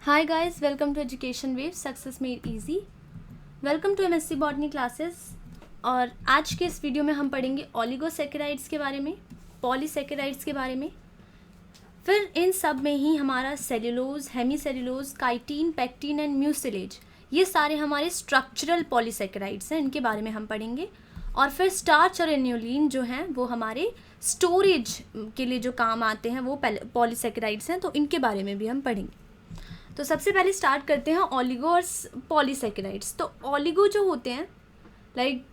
Hi guys, welcome to Education Wave Success Made Easy. Welcome to MSc botany classes. और आज के इस video में हम पढ़ेंगे ओलिगोसेकेराइड्स के बारे में, पॉलीसेकेराइड्स के बारे में। फिर इन सब में ही हमारा cellulose, hemicellulose, chitin, pectin and mucilage, ये सारे हमारे स्ट्रक्चरल पॉलीसेकेराइड्स हैं, इनके बारे में हम पढ़ेंगे। और फिर स्टार्च और एन्योलिन जो हैं वो हमारे स्टोरेज के लिए जो काम आते हैं वो पॉलीसेकेराइड्स हैं, तो इनके बारे में भी हम पढ़ेंगे। तो सबसे पहले स्टार्ट करते हैं ओलिगो और पॉलीसेकेराइड्स। तो ओलिगो जो होते हैं, लाइक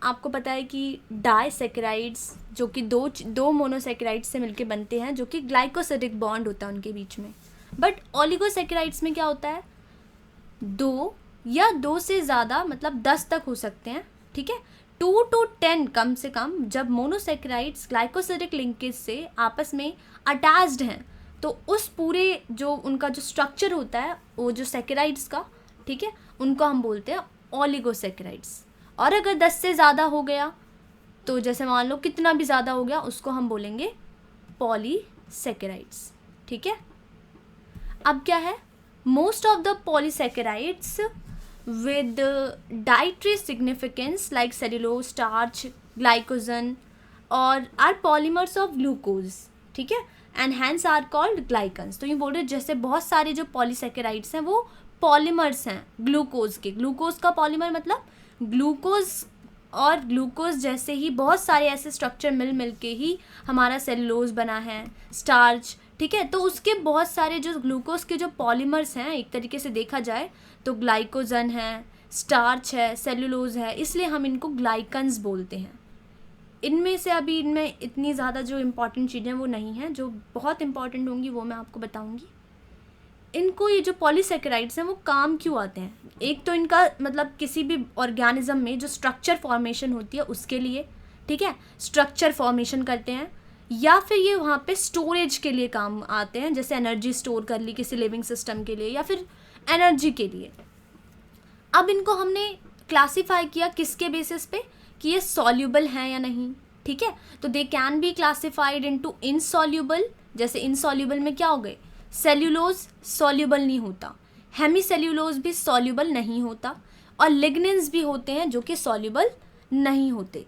आपको पता है कि डाइसेकेराइड्स जो कि दो मोनोसेकेराइड्स से मिलके बनते हैं, जो कि ग्लाइकोसिडिक बॉन्ड होता है उनके बीच में। बट ओलिगोसेकेराइड्स में क्या होता है, दो या दो से ज़्यादा, मतलब 10 तक हो सकते हैं, ठीक है। 2 to 10 कम से कम जब मोनोसेकेराइड्स ग्लाइकोसिडिक लिंकेज से आपस में अटैच्ड हैं, तो उस पूरे जो उनका जो स्ट्रक्चर होता है वो जो सेकेराइड्स का, ठीक है, उनको हम बोलते हैं ओलिगोसेकेराइड्स। और अगर 10 से ज़्यादा हो गया, तो जैसे मान लो कितना भी ज़्यादा हो गया, उसको हम बोलेंगे पॉलीसेकेराइड्स, ठीक है। अब क्या है, most of the polysaccharides with dietary significance like cellulose, starch, glycogen और are polymers of glucose, ठीक है, and hence are called glycans। तो ये बोल रहे जैसे बहुत सारे जो पॉलीसेकेराइड्स हैं वो पॉलीमर्स हैं ग्लूकोज के। ग्लूकोज का पॉलीमर मतलब ग्लूकोज, और ग्लूकोज जैसे ही बहुत सारे ऐसे स्ट्रक्चर मिल के ही हमारा सेलुलोज बना है, स्टार्च, ठीक है। तो उसके बहुत सारे जो ग्लूकोज के जो पॉलीमर्स हैं, एक तरीके से देखा जाए तो ग्लाइकोजन है, स्टार्च है, सेलुलोज है, इसलिए हम इनको ग्लाइकन्स बोलते हैं। इनमें से अभी इनमें इतनी ज़्यादा जो इम्पॉर्टेंट चीज़ें वो नहीं हैं, जो बहुत इम्पॉर्टेंट होंगी वो मैं आपको बताऊंगी। इनको ये जो पॉलीसेकेराइड्स हैं वो काम क्यों आते हैं, एक तो इनका मतलब किसी भी ऑर्गेनिज्म में जो स्ट्रक्चर फॉर्मेशन होती है उसके लिए, ठीक है, स्ट्रक्चर फॉर्मेशन करते हैं, या फिर ये वहाँ पे स्टोरेज के लिए काम आते हैं, जैसे एनर्जी स्टोर कर ली किसी लिविंग सिस्टम के लिए या फिर एनर्जी के लिए। अब इनको हमने क्लासीफाई किया किसके बेसिस पे, कि ये सॉल्यूबल हैं या नहीं, ठीक है। तो they can be classified into insoluble. जैसे इनसॉल्यूबल में क्या हो गए, सेल्यूलोज सॉल्यूबल नहीं होता, हेमीसेल्यूलोज भी सॉल्यूबल नहीं होता, और लिग्निन्स भी होते हैं जो कि सॉल्यूबल नहीं होते।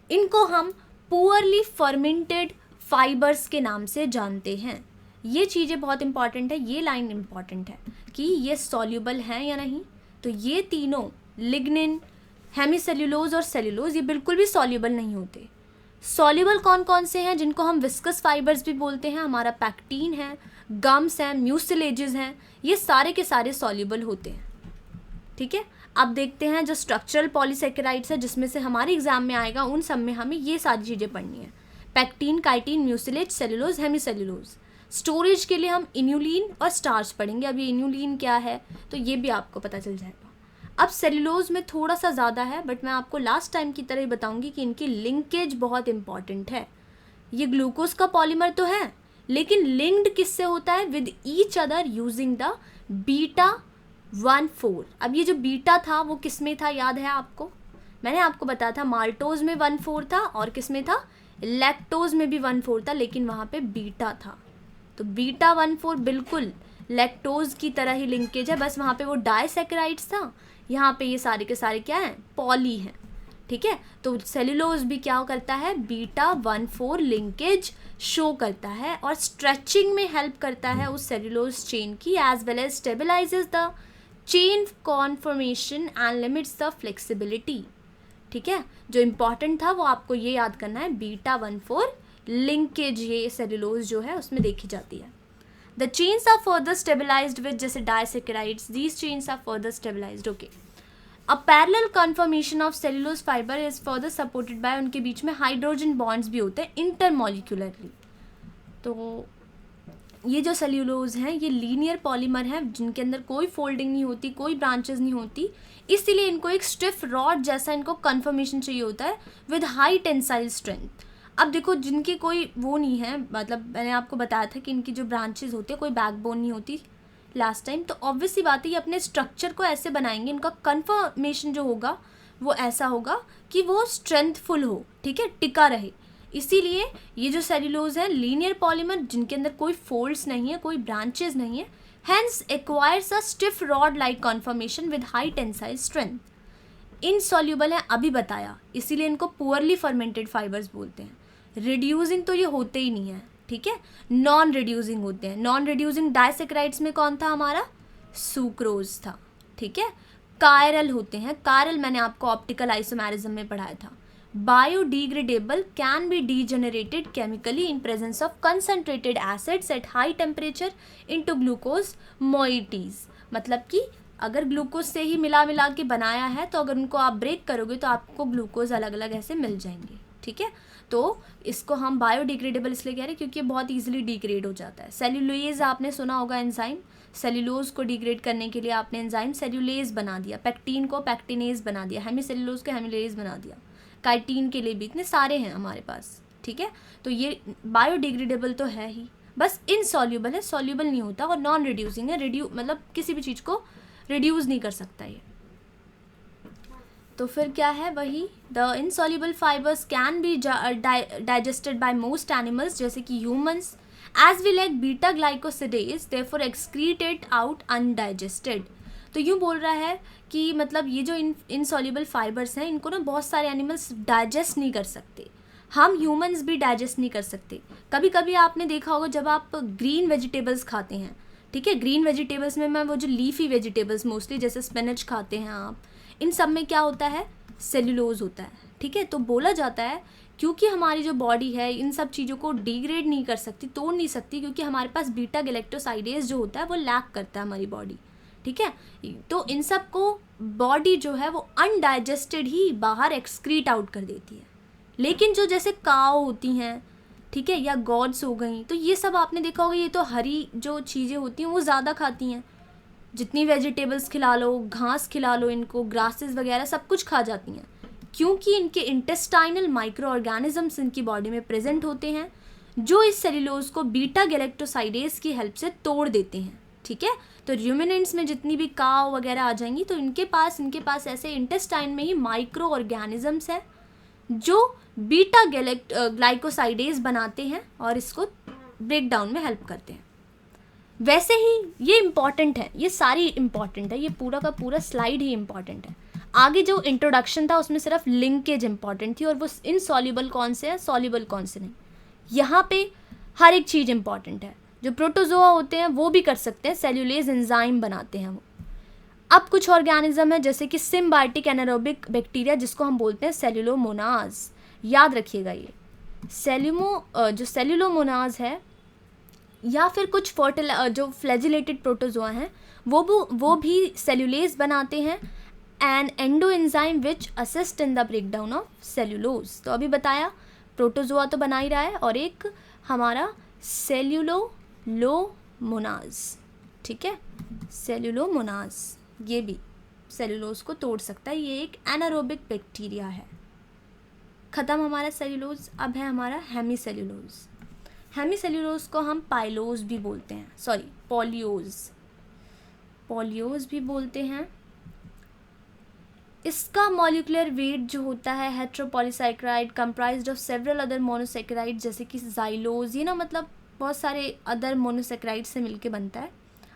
इनको हम पुअरली फर्मेंटेड फाइबर्स के नाम से जानते हैं। ये चीज़ें बहुत इंपॉर्टेंट है, ये लाइन इंपॉर्टेंट है कि ये सॉल्यूबल हैं या नहीं। तो ये तीनों लिग्निन, हेमीसेल्यूलोज और सेल्यूलोज, ये बिल्कुल भी सॉल्यूबल नहीं होते। सॉल्यूबल कौन कौन से हैं, जिनको हम विस्कस फाइबर्स भी बोलते हैं, हमारा पैक्टीन है, गम्स हैं, म्यूसिलेजेस हैं, ये सारे के सारे सॉल्यूबल होते हैं, ठीक है। अब देखते हैं जो स्ट्रक्चरल पॉलीसेकेराइड्स है, जिसमें से हमारे एग्जाम में आएगा, उन सब में हमें ये सारी चीज़ें पढ़नी है, pectin, chitin, mucilage, cellulose, hemicellulose. Storage के लिए हम इन्यूलिन और स्टार्च पढ़ेंगे। अब ये इन्यूलिन क्या है तो ये भी आपको पता चल जाएगा। अब सेल्यूलोज में थोड़ा सा ज़्यादा है, बट मैं आपको लास्ट टाइम की तरह ही बताऊंगी कि इनकी लिंकेज बहुत इंपॉर्टेंट है। ये ग्लूकोज का पॉलीमर तो है, लेकिन लिंक्ड किससे होता है, with each other using the beta 1,4। अब ये जो बीटा था वो किस में था, याद है आपको, मैंने आपको बताया था माल्टोज में 1,4 था, और किस में था, लैक्टोज में भी 1,4 था, लेकिन वहाँ पे बीटा था। तो बीटा 1,4 बिल्कुल लैक्टोज की तरह ही लिंकेज है, बस वहाँ पे वो डाइसेकेराइड्स था, यहाँ पे ये सारे के सारे क्या हैं, पॉली हैं, ठीक है। तो सेल्यूलोज भी क्या करता है, बीटा 1,4 लिंकेज शो करता है, और स्ट्रेचिंग में हेल्प करता है उस सेल्यूलोज चेन की, as well as stabilizes the chain conformation and limits the flexibility, ठीक है। जो इम्पॉर्टेंट था वो आपको ये याद करना है, बीटा 1,4 लिंकेज ये सेल्यूलोज जो है उसमें देखी जाती है। The chains are further stabilised with, जैसे disaccharides, these chains are further stabilised, okay. A parallel conformation of cellulose fibre is further supported by, उनके बीच में हाइड्रोजन बॉन्ड्स भी होते हैं इंटरमॉलिक्यूलरली। तो ये जो सेल्यूलोज हैं ये लीनियर पॉलीमर हैं, जिनके अंदर कोई फोल्डिंग नहीं होती, कोई ब्रांचेस नहीं होती, इसीलिए इनको एक स्टिफ रॉड जैसा इनको कन्फर्मेशन चाहिए होता है विद हाई टेंसाइल स्ट्रेंथ। अब देखो जिनकी कोई वो नहीं है, मतलब मैंने आपको बताया था कि इनकी जो ब्रांचेस होती है कोई बैकबोन नहीं होती लास्ट टाइम, तो ऑब्वियसली बात है ये अपने स्ट्रक्चर को ऐसे बनाएंगे, इनका कन्फर्मेशन जो होगा वो ऐसा होगा कि वो स्ट्रेंथफुल हो, ठीक है, टिका रहे। इसीलिए ये जो सेल्यूलोज है लीनियर पॉलीमर जिनके अंदर कोई फोल्ड्स नहीं है, कोई ब्रांचेस नहीं है, hence acquires a stiff rod like conformation with high tensile strength. Insoluble है अभी बताया, इसीलिए इनको पुअरली फर्मेंटेड फाइबर्स बोलते हैं। रिड्यूसिंग तो ये होते ही नहीं है, ठीक है, नॉन रिड्यूसिंग होते हैं। नॉन रिड्यूसिंग डाइसेक्राइड्स में कौन था हमारा, सुक्रोज था, ठीक है। कायरल होते हैं, कायरल मैंने आपको ऑप्टिकल आइसोमेरिज्म में पढ़ाया था। Biodegradable can be degenerated chemically in presence of concentrated acids at high temperature into glucose moieties, मतलब कि अगर ग्लूकोज से ही मिला मिला के बनाया है तो अगर उनको आप ब्रेक करोगे तो आपको ग्लूकोज अलग अलग ऐसे मिल जाएंगे, ठीक है। तो इसको हम बायोडिग्रेडेबल इसलिए कह रहे हैं क्योंकि ये बहुत ईजिली डिग्रेड हो जाता है। सेल्यूलोज आपने सुना होगा एंजाइम, सेल्यूलोज को डिग्रेड करने के लिए आपने एंजाइम सेल्यूलेज बना दिया, पेक्टीन को पेक्टिनेज बना दिया, हेमीसेल्यूलोज को हेमिलेज बना दिया, काइटिन के लिए भी इतने सारे हैं हमारे पास, ठीक है। तो ये बायोडिग्रेडेबल तो है ही, बस इनसॉल्यूबल है, सॉल्यूबल नहीं होता, और नॉन रिड्यूसिंग है, मतलब किसी भी चीज़ को रिड्यूस नहीं कर सकता ये। तो फिर क्या है, वही the insoluble fibres can be digested by most animals जैसे कि humans, as we like beta glycosidase therefore excrete it out undigested. तो यूँ बोल रहा है कि मतलब ये जो इनसॉल्यूबल फाइबर्स हैं इनको ना बहुत सारे एनिमल्स डाइजेस्ट नहीं कर सकते, हम ह्यूमंस भी डाइजेस्ट नहीं कर सकते। कभी कभी आपने देखा होगा जब आप ग्रीन वेजिटेबल्स खाते हैं, ठीक है, ग्रीन वेजिटेबल्स में मैं वो जो लीफी वेजिटेबल्स मोस्टली जैसे स्पिनच खाते हैं आप, इन सब में क्या होता है, सेल्यूलोज होता है, ठीक है। तो बोला जाता है क्योंकि हमारी जो बॉडी है इन सब चीज़ों को डिग्रेड नहीं कर सकती, तोड़ नहीं सकती, क्योंकि हमारे पास बीटा गैलेक्टोसाइडेज जो होता है वो लैक करता है हमारी बॉडी, ठीक है। तो इन सब को बॉडी जो है वो अनडाइजेस्टेड ही बाहर एक्सक्रीट आउट कर देती है। लेकिन जो जैसे काव होती हैं, ठीक है, या गॉड्स हो गई, तो ये सब आपने देखा होगा ये तो हरी जो चीज़ें होती हैं वो ज़्यादा खाती हैं, जितनी वेजिटेबल्स खिला लो, घास खिला लो इनको, ग्रासेस वगैरह सब कुछ खा जाती हैं, क्योंकि इनके इंटेस्टाइनल माइक्रो ऑर्गेनिजम्स इनकी बॉडी में प्रेजेंट होते हैं जो इस सेल्यूलोज को बीटा गैलेक्टोसाइडेज की हेल्प से तोड़ देते हैं, ठीक है। तो र्यूमिनेंट्स में जितनी भी काव वगैरह आ जाएंगी तो इनके पास ऐसे इंटेस्टाइन में ही माइक्रो ऑर्गेनिजम्स हैं जो बीटा ग्लाइकोसाइडेज बनाते हैं और इसको ब्रेक डाउन में हेल्प करते हैं। वैसे ही ये इम्पॉर्टेंट है, ये सारी इम्पॉर्टेंट है, ये पूरा का पूरा स्लाइड ही इम्पॉर्टेंट है। आगे जो इंट्रोडक्शन था उसमें सिर्फ लिंकेज इम्पॉर्टेंट थी और वो इनसॉल्यूबल कौन से है, सॉल्यूबल कौन से नहीं। यहाँ पे हर एक चीज़ इम्पॉर्टेंट है। जो प्रोटोजोआ होते हैं वो भी कर सकते हैं, सेल्यूलेज एंजाइम बनाते हैं वो। अब कुछ ऑर्गेनिज्म है जैसे कि सिम्बायोटिक एनारोबिक बैक्टीरिया जिसको हम बोलते हैं सेल्यूलोमोनाज, याद रखिएगा ये जो सेल्यूलोमोनाज है, या फिर कुछ जो फ्लैजिलेटेड प्रोटोजोआ हैं वो भी सेल्यूलेज बनाते हैं, an endo enzyme which assist in the break down of cellulose. तो अभी बताया प्रोटोजोआ तो बना ही रहा है, और एक हमारा सेल्यूलोमोनाज, ठीक है, सेल्यूलोमोनाज ये भी सेल्यूलोज को तोड़ सकता है, ये एक एनारोबिक बैक्टीरिया है। ख़त्म हमारा सेल्यूलोज, अब है हमारा हेमीसेल्यूलोज। हेमीसेल्यूलोज को हम पाइलोज भी बोलते हैं, सॉरी पॉलियोज भी बोलते हैं। इसका मॉलिक्यूलर वेट जो होता है heteropolysaccharide comprised of several other monosaccharide जैसे कि जाइलोज, ये ना मतलब बहुत सारे अदर मोनोसैकेराइड से मिलके बनता है।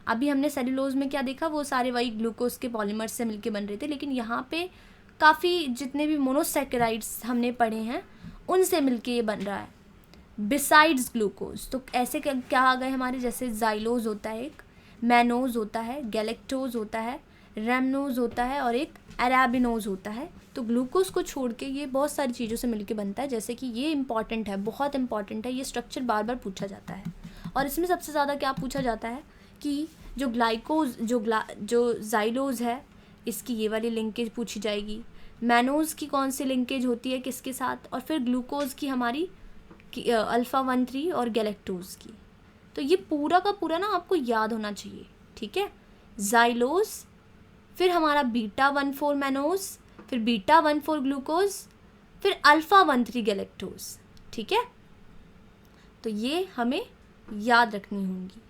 अभी हमने सेल्यूलोज में क्या देखा, वो सारे वही ग्लूकोज के पॉलीमर्स से मिलके बन रहे थे, लेकिन यहाँ पे काफ़ी जितने भी मोनोसैकेराइड्स हमने पढ़े हैं उनसे मिलके ये बन रहा है बिसाइड्स ग्लूकोज। तो ऐसे क्या आ गए हमारे, जैसे जाइलोज होता है, एक मैनोज होता है, गैलेक्टोज होता है, रेमनोज होता है और एक अरेबिनोज होता है। तो ग्लूकोज को छोड़ के ये बहुत सारी चीज़ों से मिलके बनता है, जैसे कि ये इंपॉर्टेंट है, बहुत इंपॉर्टेंट है, ये स्ट्रक्चर बार बार पूछा जाता है। और इसमें सबसे ज़्यादा क्या पूछा जाता है कि जो ग्लाइकोज जो जाइलोज है इसकी ये वाली लिंकेज पूछी जाएगी, मैनोज की कौन सी लिंकेज होती है किसके साथ, और फिर ग्लूकोज की हमारी अल्फ़ा 1,3 और गैलेक्टोज की। तो ये पूरा का पूरा ना आपको याद होना चाहिए, ठीक है। जाइलोज, फिर हमारा बीटा 1,4 मैनोज, फिर बीटा 1,4 ग्लूकोज, फिर अल्फ़ा 1,3 गैलेक्टोज, ठीक है। तो ये हमें याद रखनी होंगी।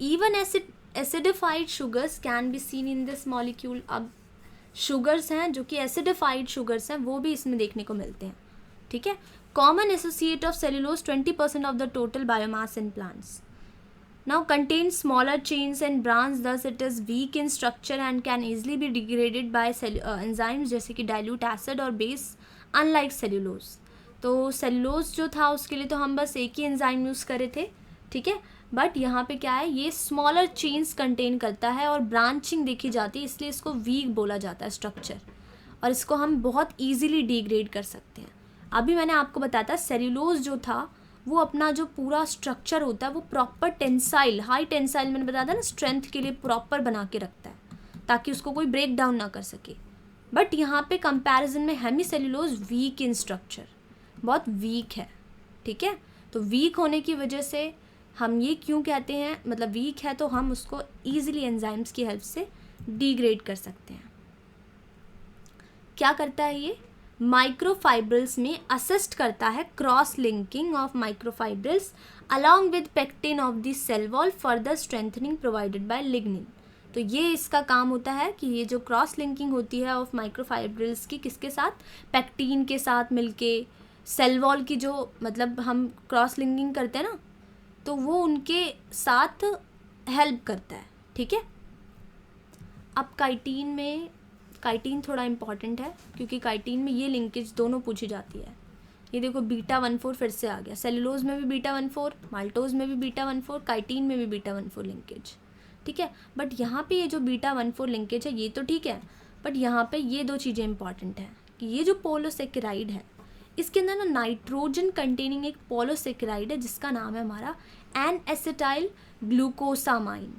Even acidified sugars can be seen in this molecule. अब शुगर्स हैं जो कि एसिडिफाइड शुगर्स हैं वो भी इसमें देखने को मिलते हैं। ठीक है. Common associate of cellulose 20% of the total biomass in plants. Now contains smaller chains and branches, thus it is weak in structure and can easily be degraded by enzymes जैसे कि dilute acid और base, unlike cellulose. तो cellulose जो था उसके लिए तो हम बस एक ही एंजाइम यूज़ करे थे, ठीक है. बट यहाँ पे क्या है, ये स्मॉलर चेन्स कंटेन करता है और ब्रांचिंग देखी जाती है, इसलिए इसको वीक बोला जाता है स्ट्रक्चर, और इसको हम बहुत ईजिली डिग्रेड कर सकते हैं. अभी मैंने आपको बताया था सेल्यूलोज जो था वो अपना जो पूरा स्ट्रक्चर होता है वो प्रॉपर टेंसाइल, हाई टेंसाइल मैंने बताया था ना, स्ट्रेंथ के लिए प्रॉपर बना के रखता है ताकि उसको कोई ब्रेक डाउन ना कर सके. बट यहाँ पे कंपैरिजन में hemicellulose weak in structure, बहुत वीक है, ठीक है. तो वीक होने की वजह से हम ये क्यों कहते हैं, मतलब वीक है तो हम उसको ईजिली एंजाइम्स की हेल्प से डिग्रेड कर सकते हैं. क्या करता है ये, माइक्रोफाइब्रिल्स में असिस्ट करता है cross linking of microfibrils along with pectin of the cell wall, further strengthening provided by lignin. तो ये इसका काम होता है कि ये जो क्रॉस लिंकिंग होती है ऑफ माइक्रोफाइब्रिल्स की किसके साथ, पेक्टिन के साथ मिलके, सेल वॉल की जो मतलब हम क्रॉस लिंकिंग करते हैं ना, तो वो उनके साथ हेल्प करता है, ठीक है. अब काइटीन थोड़ा इम्पॉर्टेंट है क्योंकि काइटीन में ये लिंकेज दोनों पूछी जाती है. ये देखो β14 फिर से आ गया, सेलुलोज में भी β14, माल्टोज में भी β14, काइटीन में भी β14 लिंकेज, ठीक है. बट यहाँ पे ये जो β14 लिंकेज है ये तो ठीक है, बट यहाँ पे ये दो चीज़ें इंपॉर्टेंट हैं कि ये जो पोलोसेकेराइड है इसके अंदर ना नाइट्रोजन कंटेनिंग एक पोलोसेकेराइड है जिसका नाम है हमारा एन एसिटाइल ग्लूकोसामाइन,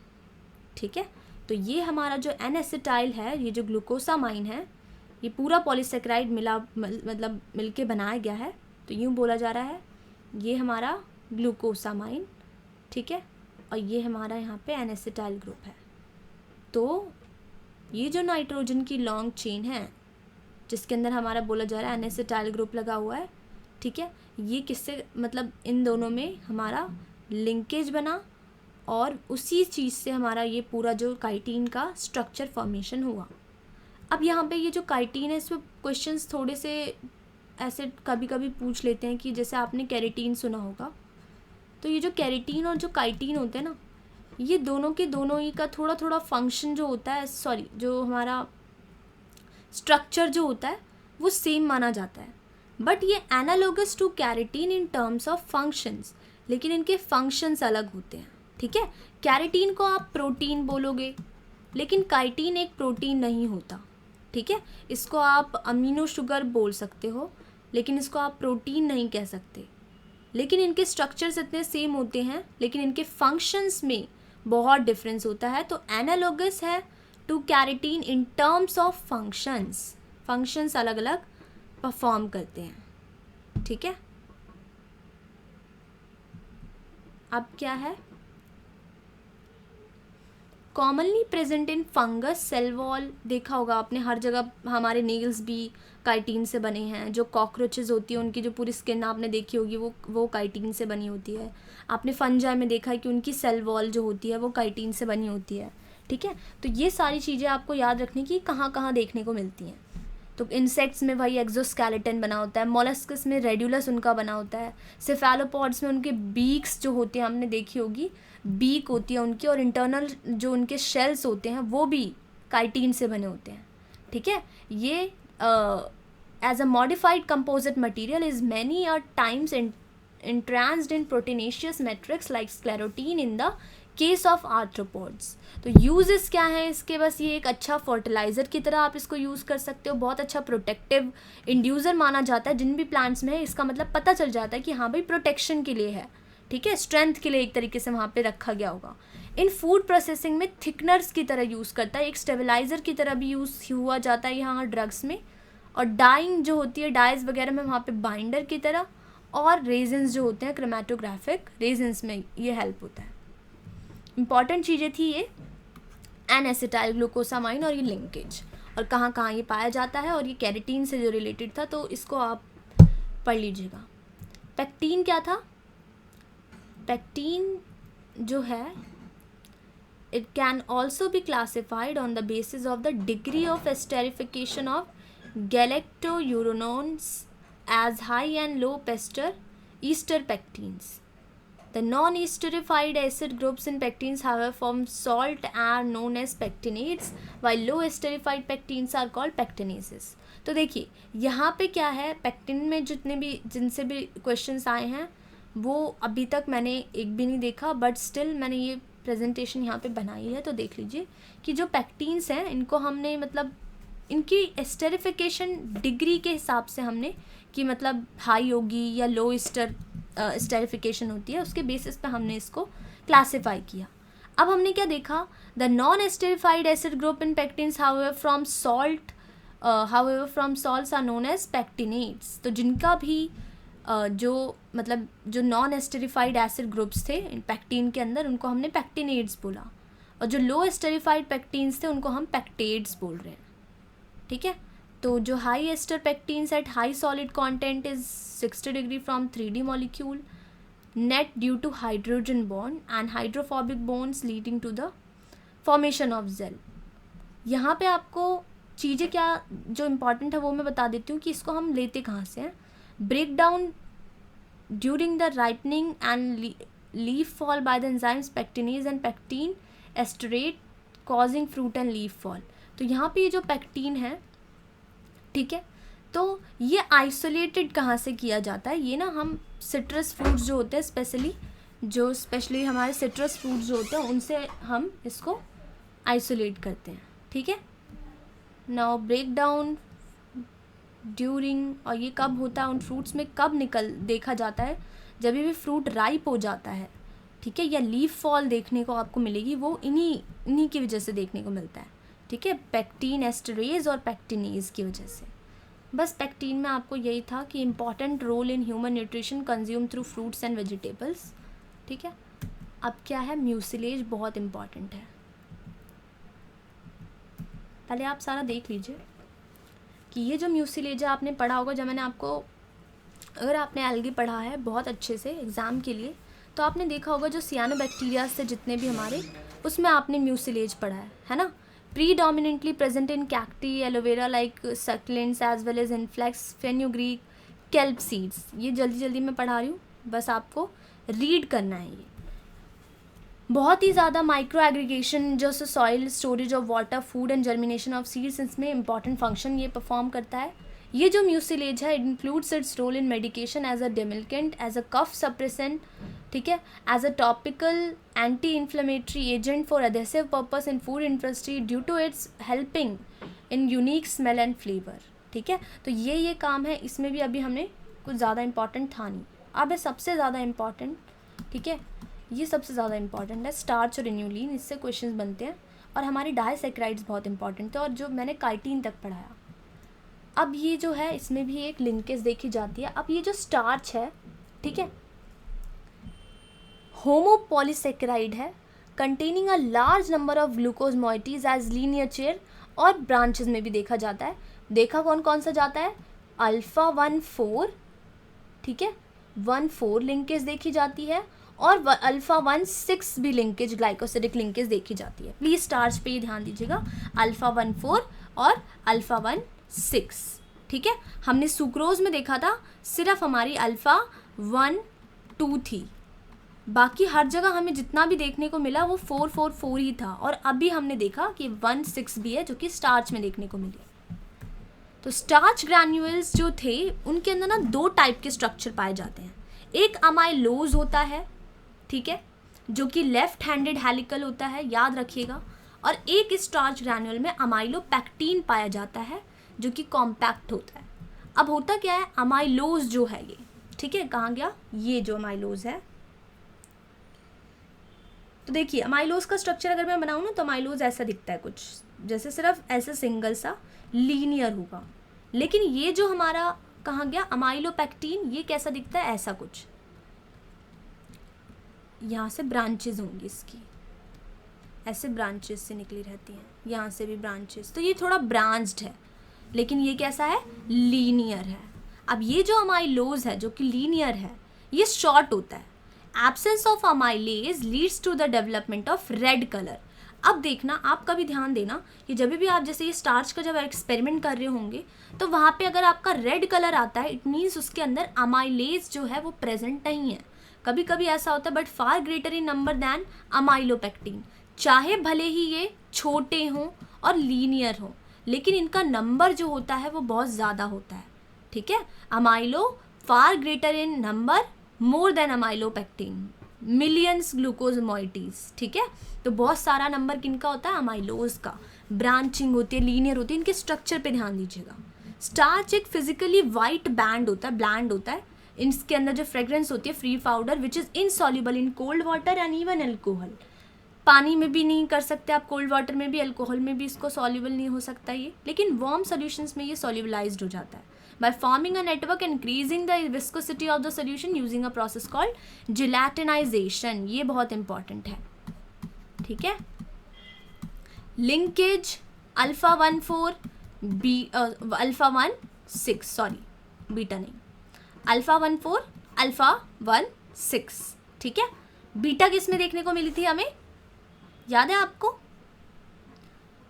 ठीक है. तो ये हमारा जो एन एसिटाइल है, ये जो ग्लूकोसामाइन है, ये पूरा पॉलीसेकेराइड मतलब मिलके बनाया गया है, तो यूँ बोला जा रहा है ये हमारा ग्लूकोसामाइन, ठीक है, और ये हमारा यहाँ पे एन एसिटाइल ग्रुप है. तो ये जो नाइट्रोजन की लॉन्ग चेन है जिसके अंदर हमारा बोला जा रहा है एन एसिटाइल ग्रुप लगा हुआ है, ठीक है, ये किससे मतलब इन दोनों में हमारा लिंकेज बना और उसी चीज़ से हमारा ये पूरा जो काइटीन का स्ट्रक्चर फॉर्मेशन हुआ. अब यहाँ पे ये जो काइटीन है इसमें क्वेश्चंस थोड़े से ऐसे कभी कभी पूछ लेते हैं कि जैसे आपने कैरेटीन सुना होगा, तो ये जो कैरेटीन और जो काइटीन होते हैं ना, ये दोनों के दोनों ही का थोड़ा थोड़ा फंक्शन जो होता है, जो हमारा स्ट्रक्चर जो होता है वो सेम माना जाता है. बट ये analogous to keratin in terms of functions, लेकिन इनके फंक्शंस अलग होते हैं, ठीक है. कैरेटीन को आप प्रोटीन बोलोगे लेकिन काइटीन एक प्रोटीन नहीं होता, ठीक है. इसको आप अमीनो शुगर बोल सकते हो लेकिन इसको आप प्रोटीन नहीं कह सकते. लेकिन इनके स्ट्रक्चर्स इतने सेम होते हैं लेकिन इनके फंक्शंस में बहुत डिफरेंस होता है. तो एनालोगस है to keratin in terms of functions अलग अलग परफॉर्म करते हैं, ठीक है. अब क्या है, commonly present in fungus cell wall, देखा होगा आपने हर जगह, हमारे नेल्स भी काइटीन से बने हैं. जो कॉकरोचेस होती है उनकी जो पूरी स्किन आपने देखी होगी वो काइटीन से बनी होती है. आपने फंजाई में देखा है कि उनकी सेल वॉल जो होती है वो काइटीन से बनी होती है, ठीक है. तो ये सारी चीज़ें आपको याद रखने की कहाँ कहाँ देखने को मिलती हैं. तो इंसेक्ट्स में वही एक्सोस्केलेटन बना होता है, मोलस्कस में रेड्यूलस उनका बना होता है, सेफेलोपॉड्स में उनके बीक्स जो होते हैं हमने देखी होगी, बीक होती है उनकी, और इंटरनल जो उनके शेल्स होते हैं वो भी काइटीन से बने होते हैं, ठीक है. ये as a modified composite material is many times entranced in proteinaceous matrix like sclerotin in the case of arthropods. तो यूजेस क्या है इसके, बस ये एक अच्छा फर्टिलाइज़र की तरह आप इसको यूज़ कर सकते हो. बहुत अच्छा प्रोटेक्टिव इंड्यूसर माना जाता है जिन भी प्लांट्स में है. इसका मतलब पता चल जाता है कि हाँ भाई प्रोटेक्शन के लिए है, ठीक है, स्ट्रेंथ के लिए एक तरीके से वहाँ पे रखा गया होगा. इन फूड प्रोसेसिंग में थिकनर्स की तरह यूज़ करता है, एक स्टेबलाइज़र की तरह भी यूज़ हुआ जाता है यहाँ ड्रग्स में. और डाइंग जो होती है डाइज वगैरह में वहाँ पे बाइंडर की तरह, और रेजेंस जो होते हैं क्रोमेटोग्राफिक रेजेंस में ये हेल्प होता है. इंपॉर्टेंट चीज़ें थी ये एन एसिटाइल ग्लूकोसामाइन और ये लिंकेज, और कहाँ कहाँ ये पाया जाता है, और ये कैरेटीन से जो रिलेटेड था तो इसको आप पढ़ लीजिएगा. पेक्टीन क्या था, पेक्टीन जो है it can also be classified on the basis of the degree of esterification of galacturonans as high and low ester pectins. The non-esterified acid groups in pectins, however, form salt are known as pectinates, while low esterified pectins are called pectinases. तो देखिए यहाँ पे क्या है, pectin में जिनसे भी questions आए हैं वो अभी तक मैंने एक भी नहीं देखा, बट स्टिल मैंने ये प्रेजेंटेशन यहाँ पे बनाई है, तो देख लीजिए कि जो पेक्टिन्स हैं इनको हमने मतलब इनकी एस्टेरिफिकेशन डिग्री के हिसाब से हमने कि मतलब हाई होगी या लो एस्टेरिफिकेशन होती है, उसके बेसिस पे हमने इसको क्लासिफाई किया. अब हमने क्या देखा, the non esterified acid group in pectins however from salts are known as pectinates. तो जिनका भी जो नॉन एस्टेरिफाइड एसिड ग्रुप्स थे पेक्टिन के अंदर उनको हमने पेक्टिनेट्स बोला, और जो लो एस्टेरिफाइड पेक्टिन्स थे उनको हम पेक्टेट्स बोल रहे हैं. ठीक है, तो जो high ester pectins at high solid content is 60 degree from 3D molecule net due to hydrogen bond and hydrophobic bonds leading to the formation of gel. यहाँ पे आपको चीज़ें क्या जो इम्पॉर्टेंट है वो मैं बता देती हूँ कि इसको हम लेते कहाँ से हैं. Break down during the ripening and leaf fall by the enzymes pectinase and pectin esterase causing fruit and leaf fall. तो यहाँ पे ये जो पेक्टिन है, ठीक है, तो ये आइसोलेटेड कहाँ से किया जाता है, ये ना हम सिट्रस फ्रूट्स जो होते हैं स्पेशली हमारे सिट्रस फ्रूट्स जो होते हैं उनसे हम इसको आइसोलेट करते हैं. ठीक है, नाउ ब्रेक डाउन ड्यूरिंग, और ये कब होता है उन फ्रूट्स में, कब देखा जाता है जब भी फ्रूट राइप हो जाता है. ठीक है, या लीफ फॉल देखने को आपको मिलेगी, वो इन्हीं की वजह से देखने को मिलता है. ठीक है, पेक्टिन एस्टरेज और पेक्टिनेज की वजह से. बस पेक्टिन में आपको यही था कि important role in human nutrition consume through fruits and vegetables. ठीक है, अब क्या है, म्यूसिलेज बहुत इम्पॉर्टेंट है. पहले आप सारा देख लीजिए कि ये जो म्यूसिलेज है आपने पढ़ा होगा, जब मैंने आपको, अगर आपने एल्गी पढ़ा है बहुत अच्छे से एग्ज़ाम के लिए, तो आपने देखा होगा जो सियानोबैक्टीरिया से जितने भी हमारे, उसमें आपने म्यूसिलेज पढ़ा है ना. predominantly present in cacti, aloe vera like succulents as well as inflex, fenugreek, kelp seeds. ये जल्दी मैं पढ़ा रही हूँ, बस आपको रीड करना है. ये बहुत ही ज़्यादा माइक्रो एग्रीगेशन जो soil storage of water food and germination of seeds, इसमें इंपॉर्टेंट फंक्शन ये परफॉर्म करता है. ये जो म्यूसिलेज है includes its role in medication as a demulcent, as a cough suppressant, ठीक है, as a topical anti inflammatory agent for adhesive purpose in food industry due to its helping in unique smell and flavour. ठीक है, तो ये काम है. इसमें भी अभी हमने कुछ ज़्यादा इंपॉर्टेंट था नहीं. अब है सबसे ज़्यादा इम्पॉर्टेंट. ठीक है, ये सबसे ज़्यादा इंपॉर्टेंट है स्टार्च और इन्यूलिन, इससे क्वेश्चंस बनते हैं. और हमारी डाइसैकेराइड्स बहुत इंपॉर्टेंट थे, और जो मैंने काइटिन तक पढ़ाया. अब ये जो है इसमें भी एक लिंकेज देखी जाती है. अब ये जो स्टार्च है, ठीक है, होमोपॉलीसेकेराइड है containing a large number of glucose moieties as linear chair, और ब्रांचेस में भी देखा जाता है. देखा कौन सा जाता है, अल्फा 1,4, ठीक है, 1,4 लिंकेज देखी जाती है, और अल्फा 1,6 भी लिंकेज, ग्लाइकोसिडिक लिंकेज देखी जाती है. प्लीज स्टार्च पे ही ध्यान दीजिएगा, अल्फा 1,4 और अल्फा 1,6. ठीक है, हमने सुक्रोज में देखा था सिर्फ हमारी अल्फा 1,2 थी, बाकी हर जगह हमें जितना भी देखने को मिला वो 4,4,4 ही था. और अभी हमने देखा कि 1,6 भी है जो कि स्टार्च में देखने को मिली. तो स्टार्च ग्रैन्यूल्स जो थे उनके अंदर ना 2 टाइप के स्ट्रक्चर पाए जाते हैं. एक अमाइलोज होता है, ठीक है, जो कि लेफ्ट हैंडेड हेलिकल होता है, याद रखिएगा. और एक स्टार्च ग्रैन्यूल में अमाइलोपेक्टिन पाया जाता है जो कि कॉम्पैक्ट होता है. अब होता क्या है, अमाइलोज जो है ये, ठीक है, कहाँ गया, ये जो अमाइलोज है. तो देखिए अमाइलोज का स्ट्रक्चर अगर मैं बनाऊँ ना, तो अमाइलोज ऐसा दिखता है कुछ, जैसे सिर्फ ऐसा सिंगल सा लीनियर होगा. लेकिन ये जो हमारा कहाँ गया अमाइलोपेक्टिन, ये कैसा दिखता है, ऐसा कुछ. यहाँ से ब्रांचेज होंगी इसकी, ऐसे ब्रांचेस से निकली रहती हैं, यहाँ से भी ब्रांचेस. तो ये थोड़ा ब्रांच्ड है, लेकिन ये कैसा है, लीनियर है. अब ये जो अमाइलोज है जो कि लीनियर है, ये शॉर्ट होता है. Absence of amylase leads to the development of red color. अब देखना, आप कभी ध्यान देना कि जब भी आप जैसे ये स्टार्च का जब एक्सपेरिमेंट कर रहे होंगे तो वहाँ पे अगर आपका रेड कलर आता है, इट मीन्स उसके अंदर अमाइलेज जो है वो प्रेजेंट नहीं है। कभी कभी ऐसा होता है, but far greater in number than amylopectin. चाहे भले ही ये छोटे हों और लीनियर हो, लेकिन इनका नंबर जो होता है वो बहुत ज़्यादा होता है, ठीक है। Amylose far greater in number more than amylopectin, millions glucose moieties, ठीक है। तो बहुत सारा नंबर किनका होता है, अमाइलोज का। ब्रांचिंग होती है, लीनियर होती है, इनके स्ट्रक्चर पे ध्यान दीजिएगा। स्टार्च एक फिजिकली वाइट बैंड होता है, ब्लैंड होता है। इसके अंदर जो फ्रेग्रेंस होती है free powder which is insoluble in cold water and even alcohol. पानी में भी नहीं कर सकते आप, कोल्ड वाटर में भी, अल्कोहल में भी इसको सॉल्युबल नहीं हो सकता ये, लेकिन वार्म सॉल्यूशंस में ये सॉल्युबलाइज्ड हो जाता है by forming a network increasing the viscosity of the solution using a process called gelatinization। ये बहुत इंपॉर्टेंट है, ठीक है। Linkage alpha 1,4 alpha 1,6, sorry beta नहीं, अल्फा 1,4 अल्फा 1,6, ठीक है। बीटा किस में देखने को मिली थी हमें, याद है आपको?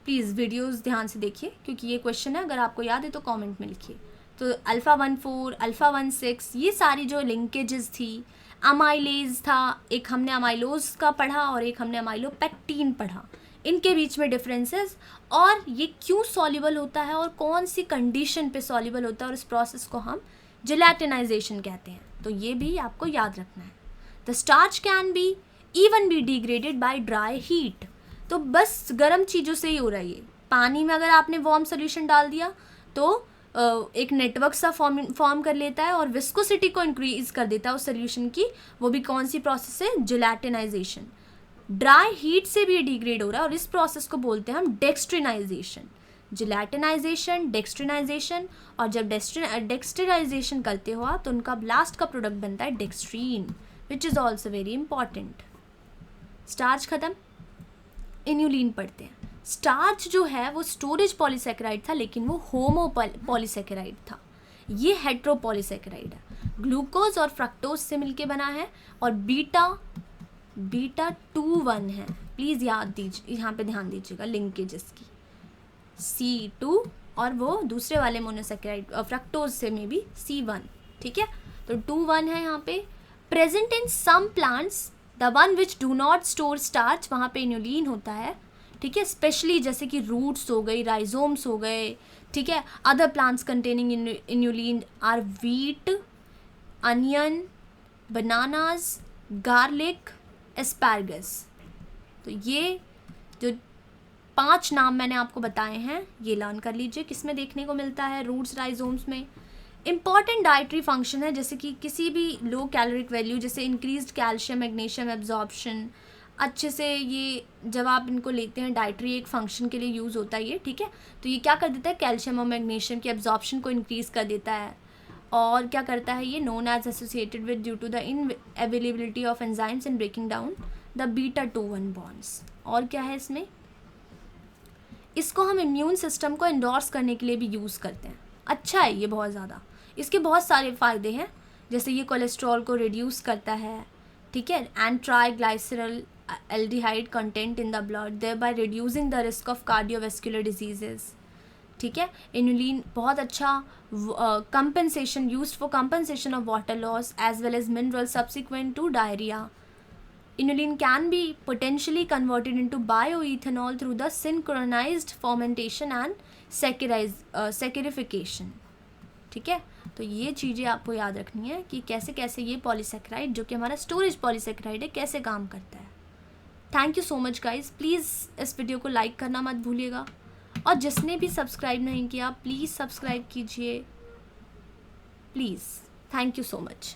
प्लीज़ वीडियोस ध्यान से देखिए क्योंकि ये क्वेश्चन है, अगर आपको याद है तो कमेंट में लिखिए। तो अल्फ़ा 1,4 अल्फ़ा 1,6 ये सारी जो लिंकेजेस थी, अमाइलेज था, एक हमने अमाइलोज का पढ़ा और एक हमने अमाइलोपेक्टिन पढ़ा, इनके बीच में डिफरेंसेस और ये क्यों सॉल्युबल होता है और कौन सी कंडीशन पे सॉल्युबल होता है, और इस प्रोसेस को हम जेलेटिनाइजेशन कहते हैं। तो ये भी आपको याद रखना है। The starch can be even be degraded by dry heat. तो बस गर्म चीज़ों से ही हो रहा है ये। पानी में अगर आपने वार्म सोल्यूशन डाल दिया तो एक नेटवर्क सा फॉर्म कर लेता है और विस्कोसिटी को इंक्रीज कर देता है उस सोल्यूशन की। वो भी कौन सी प्रोसेस है, जेलेटिनाइजेशन। ड्राई हीट से भी डिग्रेड हो रहा है और इस प्रोसेस को बोलते हैं हम डेक्स्ट्रिनाइजेशन। जेलेटिनाइजेशन, डेक्स्ट्रिनाइजेशन, और जब डेक्स्ट्रिनाइजेशन करते हो आप तो उनका लास्ट का प्रोडक्ट बनता है dextrin, which is also very important. Starch खत्म, इन्यूलिन पढ़ते हैं। स्टार्च जो है वो स्टोरेज पॉलीसेकेराइड था, लेकिन वो होमो पॉलीसेकेराइड था। ये हेट्रोपॉलीसेकेराइड है, ग्लूकोज और फ्रक्टोज से मिलके बना है और बीटा 2,1 है। प्लीज़ याद दीजिए, यहाँ पे ध्यान दीजिएगा लिंकेजेस की, C2 और वो दूसरे वाले मोनोसेकेराइड फ्रक्टोज से में भी C1, ठीक है। तो 2,1 है यहाँ पे। Present in some plants the one which do not store starch, वहाँ पे इन्यूलिन होता है, ठीक है। स्पेशली जैसे कि रूट्स हो गई, राइजोम्स हो गए, ठीक है। Other plants containing inulin are wheat, onion, bananas, garlic, asparagus. तो ये जो 5 नाम मैंने आपको बताए हैं ये लर्न कर लीजिए, किस में देखने को मिलता है, रूट्स, राइजोम्स में। इंपॉर्टेंट डाइटरी फंक्शन है, जैसे कि किसी भी लो कैलोरिक वैल्यू, जैसे इंक्रीज्ड कैल्शियम मैग्नीशियम एब्जॉर्प्शन, अच्छे से ये जब आप इनको लेते हैं डाइटरी एक फंक्शन के लिए यूज़ होता है ये, ठीक है। तो ये क्या कर देता है, कैल्शियम और मैग्नीशियम की एब्जॉर्प्शन को इंक्रीज़ कर देता है। और क्या करता है ये, known as associated with due to the in availability of enzymes in breaking down the beta 2,1 bonds. और क्या है इसमें, इसको हम इम्यून सिस्टम को एंडोर्स करने के लिए भी यूज़ करते हैं। अच्छा है ये बहुत ज़्यादा, इसके बहुत सारे फ़ायदे हैं, जैसे ये कोलेस्ट्रॉल को रिड्यूस करता है, ठीक है, and triglyceride aldehyde content in the blood thereby reducing the risk of cardiovascular diseases, ठीक है। इन्यूलिन बहुत अच्छा compensation, used for compensation of water loss as well as mineral subsequent to diarrhoea. Inulin can be potentially converted into bioethanol through the synchronized fermentation and saccharification, ठीक है। तो ये चीज़ें आपको याद रखनी है कि कैसे कैसे ये पॉलीसेकेराइड जो कि हमारा स्टोरेज पॉलीसेकेराइड है कैसे काम करता है। Thank you so much guys, please इस वीडियो को लाइक करना मत भूलिएगा, और जिसने भी सब्सक्राइब नहीं किया प्लीज़ सब्सक्राइब कीजिए, please. Thank you so much.